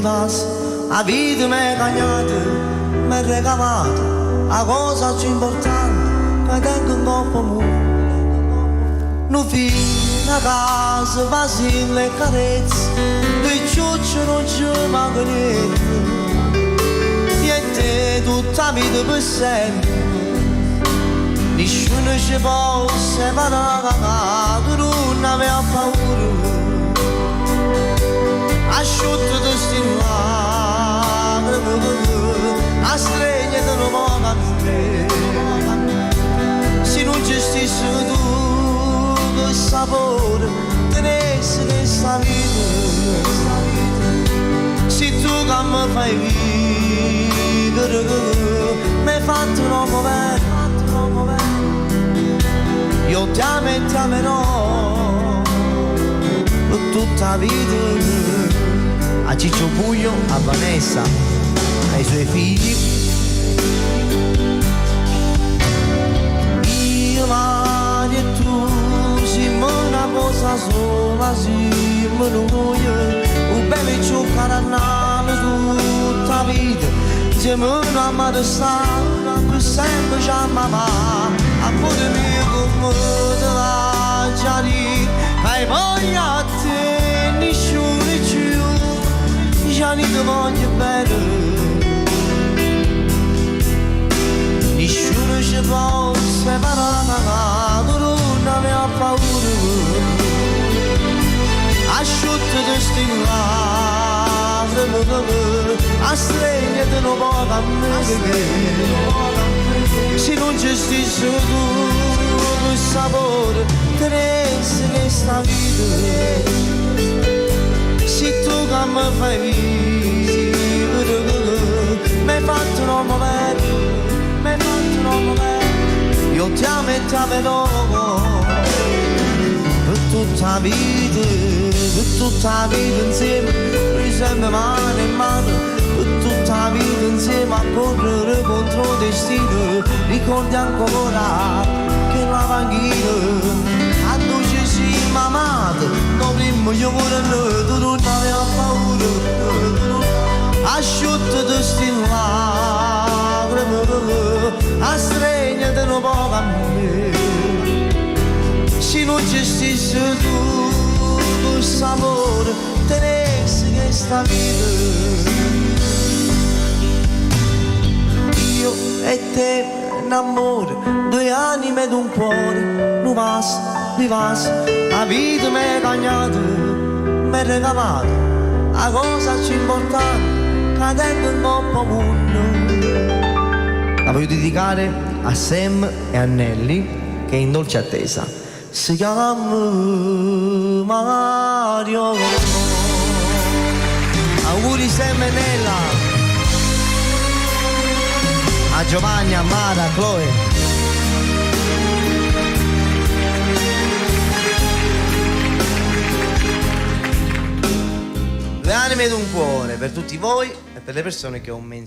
vas, la vita mi è cagnata, mi è regalato, la cosa più importante che tengo in corpo mio. Non fino a casa, vasino e carezze, dei ciucci non ci manca niente, niente tutta la vita per sempre. Nessuno ci può separare, tu non aveva paura. Asciutto di sti lacrime, a stregna di un po' a me. Se non gestissi tu il sapore, tenessi questa vita. Se tu che mi fai vivere, mi hai fatto troppo bene. Io ti amo e ti amerò per tutta la vita. A Ciccio Puglio, a Vanessa, ai suoi figli. Io, Mario e tu, siamo una cosa sola, siamo noi. Un bel cioccaranale tutta la vita. Siamo una madressa, per sempre ci amava. Amore mio come te l'ha già detto, hai voglia a te, nessuno più, già non ti voglio bene. Nessuno ci può separare, tu non aveva paura. Asciutto di sti lacrime, a stregna di un po' a me. Se non gestissi tu il sapore, tenessi questa vita. Se tu che mi fai vivere, mi hai fatto troppo bene, mi hai fatto troppo bene. Io ti amo e ti amerò per tutta la vita, per tutta la vita insieme, noi sempre mano in mano. Tutta la vita insieme a correre contro il destino. Ricordi ancora che la panchina a noi ci siamo amati, noi prima io vorrei, tu non aveva paura. Asciutto di sti lacrime, a stregna di un po' a me. Se non gestissi tu il sapore, tenessi questa vita. Io e te, un amore, due anime ed un cuore, non vas, la vita mi è cagnata, mi è regalata, la cosa più importante, cadendo in corpo mondo. La voglio dedicare a Sam e a Nelly, che è in dolce attesa. Si chiama Mario. Auguri Sam e Nella. A Giovanni, a Mara, a Chloe. Due anime ed un cuore per tutti voi e per le persone che ho menzionato.